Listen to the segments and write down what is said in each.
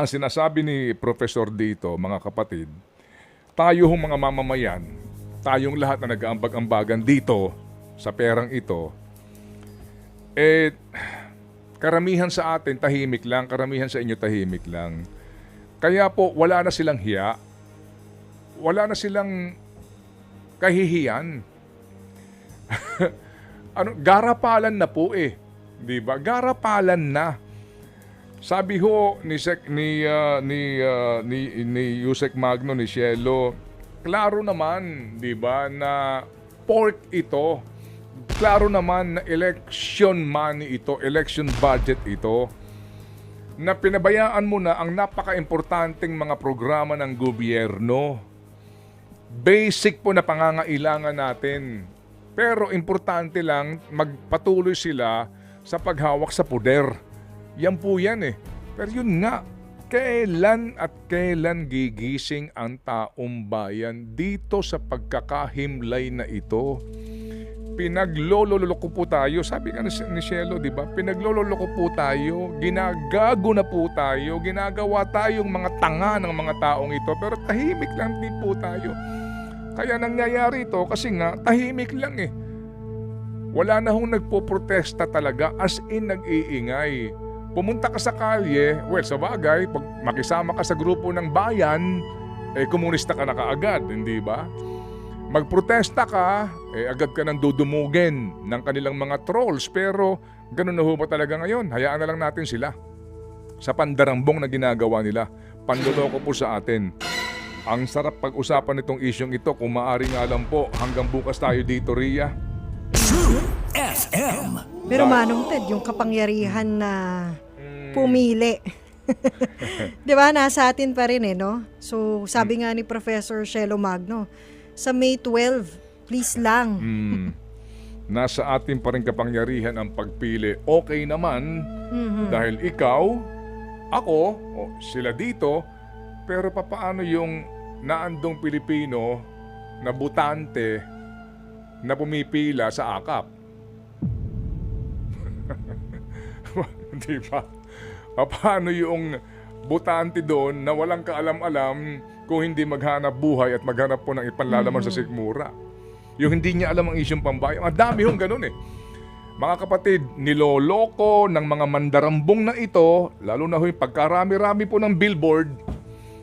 ang sinasabi ni Professor dito, mga kapatid, tayo hong mga mamamayan, tayong lahat na nag-aambag-ambagan dito sa perang ito, karamihan sa atin tahimik lang, karamihan sa inyo tahimik lang. Kaya po, wala na silang hiya, wala na silang kahihiyan. Garapalan na po eh. 'Di ba? Garapalan na. Sabi ho ni Yusek Magno, ni Cielo, klaro naman, 'di ba, na pork ito. Klaro naman na election money ito, election budget ito, na pinabayaan mo na ang napaka-importanteng mga programa ng gobyerno. Basic po na pangangailangan natin. Pero importante lang, magpatuloy sila sa paghawak sa poder. Yan po yan eh. Pero yun nga, kailan at kailan gigising ang taong bayan dito sa pagkakahimlay na ito? Pinaglololoko po tayo. Sabi nga ni Cielo, di ba? Pinaglololoko po tayo. Ginagago na po tayo. Ginagawa tayong mga tanga ng mga taong ito. Pero tahimik lang din po tayo. Kaya nangyayari ito kasi nga tahimik lang eh. Wala na hong nagpo-protesta talaga, as in nag-iingay. Pumunta ka sa kalye, well, sa bagay, pag makisama ka sa grupo ng bayan, komunista ka na kaagad, hindi ba? Magprotesta ka, agad ka nang dudumugin ng kanilang mga trolls. Pero ganun na ho ba talaga ngayon? Hayaan na lang natin sila sa pandarambong na ginagawa nila. Panloloko po sa atin. Ang sarap pag-usapan nitong isyong ito. Kung maaari nga lang po, hanggang bukas tayo dito, Ria. True FM. Pero Manong Ted, yung kapangyarihan na pumili. Di ba? Nasa atin pa rin eh, no? So, sabi nga ni Professor Cielo Magno, sa May 12, please lang. Nasa atin pa rin kapangyarihan ang pagpili. Okay naman, dahil ikaw, ako, sila dito, pero papaano yung naandong Pilipino na butante na pumipila sa akap? Di ba? Paano yung butante doon na walang kaalam-alam kung hindi maghanap buhay at maghanap po ng ipanlalaman sa sikmura? Yung hindi niya alam ang isyong pambayan. Ang dami hong ganun eh. Mga kapatid, niloloko ng mga mandarambong na ito, lalo na yung pagkarami-rami po ng billboard,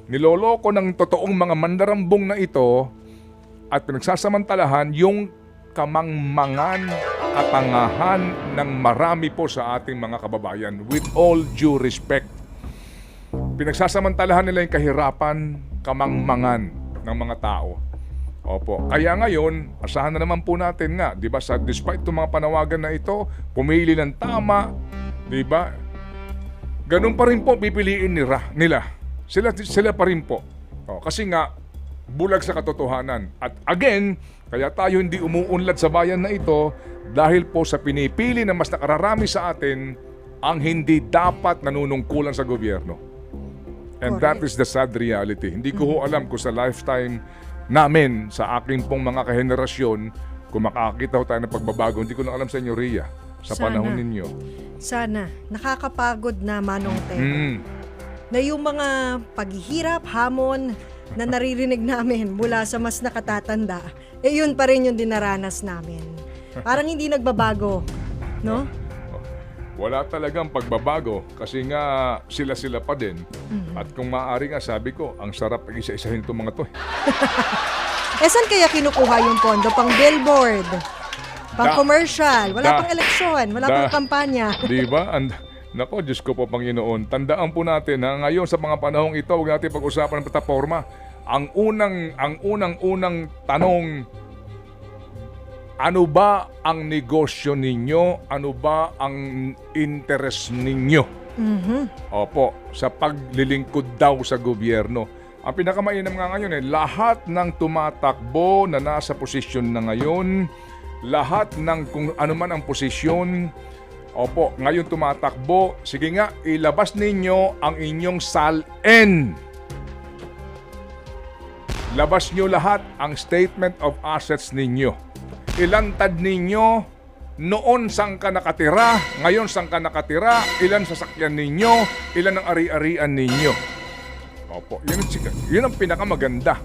niloloko ng totoong mga mandarambong na ito at pinagsasamantalahan yung kamangmangan, katangahan ng marami po sa ating mga kababayan. With all due respect, pinagsasamantalahan nila yung kahirapan, kamangmangan ng mga tao. Opo. Kaya ngayon, asahan na naman po natin nga, 'di ba, despite itong mga panawagan na ito, pumili ng tama, 'di ba? Ganun pa rin po pipiliin nila. Sila pa rin po. Kasi nga bulag sa katotohanan. At again, kaya tayo hindi umuunlad sa bayan na ito dahil po sa pinipili na mas nakararami sa atin ang hindi dapat nanunungkulan sa gobyerno. And that is the sad reality. Hindi ko ho alam kung sa lifetime namin, sa aking pong mga kahenerasyon, kung makakita ho tayo ng pagbabago. Hindi ko lang alam sa inyo, Ria, sa panahon ninyo. Sana. Nakakapagod na, Manong Ted. Na yung mga paghihirap, hamon na naririnig namin mula sa mas nakatatanda, yun pa rin yung dinaranas namin. Parang hindi nagbabago, no? Wala talagang pagbabago kasi nga sila pa din. At kung maaari nga, sabi ko, ang sarap isa-isahin itong mga to. Saan kaya kinukuha yung pondo? Pang billboard, pang commercial, wala pang eleksyon, wala pang kampanya. Di ba? Nako, Diyos ko po, Panginoon. Tandaan po natin na ngayon sa mga panahong ito, huwag natin pag-usapan ng plataforma. Ang unang tanong, ano ba ang negosyo ninyo? Ano ba ang interest ninyo? Opo, sa paglilingkod daw sa gobyerno. Ang pinakamainam nga ngayon lahat ng tumatakbo na nasa posisyon na ngayon, lahat ng kung ano man ang posisyon, opo, ngayon tumatakbo, sige nga, ilabas ninyo ang inyong SALN. Labas nyo lahat ang statement of assets ninyo. Ilantad ninyo noon saan ka nakatira, ngayon saan ka nakatira, ilan sasakyan ninyo, ilan ang ari-arian ninyo. Opo, yun ang pinakamaganda.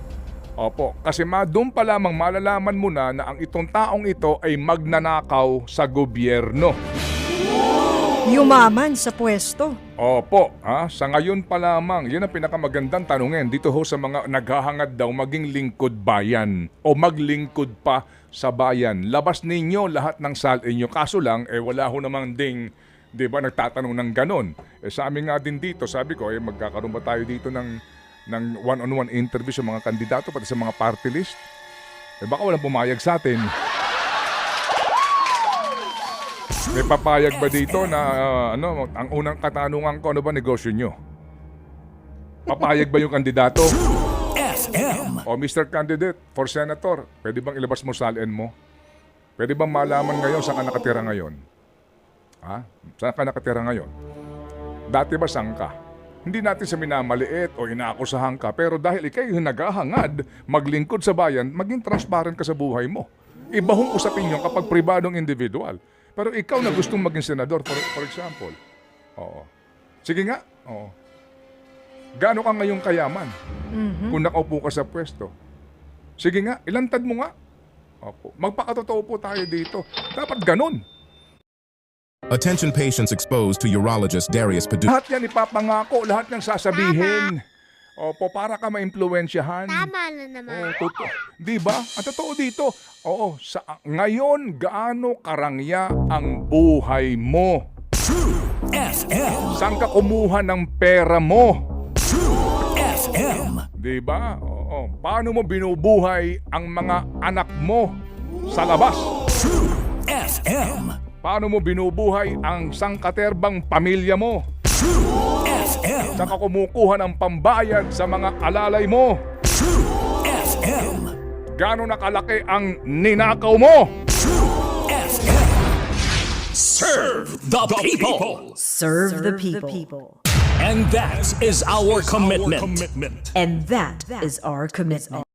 Opo, kasi doon pa lamang malalaman mo na ang itong taong ito ay magnanakaw sa gobyerno. Yumaman sa pwesto. Opo, sa ngayon pa lamang, yun ang pinakamagandang tanungin dito ho sa mga naghahangad daw maging lingkod bayan o maglingkod pa sa bayan. Labas ninyo lahat ng salin nyo. Kaso lang, wala ho namang ding, di ba, nagtatanong ng ganon. Sa amin nga din dito, sabi ko, magkakaroon ba tayo dito ng one-on-one interview sa mga kandidato pati sa mga party list? Baka walang pumayag sa atin. May papayag ba dito na ang unang katanungan ko, ano ba negosyo nyo? Papayag ba yung kandidato? FM. O Mr. Candidate for Senator, pwede bang ilabas mo salin mo? Pwede bang malaman ngayon saan ka nakatira ngayon? Saan ka nakatira ngayon? Dati ba saan ka? Hindi natin sa minamaliit o inaakusahan ka, pero dahil ikay yung naghahangad, maglingkod sa bayan, maging transparent ka sa buhay mo. Iba hong usapin yun kapag pribadong individual. Pero ikaw na gustong maging senador, for example. Oo. Sige nga. Oo. Gaano ka ngayong kayaman? Kung nakaupo ka sa pwesto. Sige nga, ilantad mo nga. Opo. Magpakatotoo po tayo dito. Dapat ganun. Attention patients exposed to urologist Darius Padu. Lahat yan ipapangako, lahat yan sasabihin. Opo, para ka maimpluwensyahan. Tama na naman. Totoo. Di ba? Ang totoo dito. Oo, ngayon gaano karangya ang buhay mo? FM. Saan ka kumuha ng pera mo? FM. Di ba? Oo. Paano mo binubuhay ang mga anak mo sa labas? FM. Paano mo binubuhay ang sangkaterbang pamilya mo? FM. Saan ka kumukuha ng pambayad sa mga alalay mo? FM. Gaano nakalaki ang ninakaw mo? FM. Serve the people. Serve the people. And that is our commitment. And that is our commitment.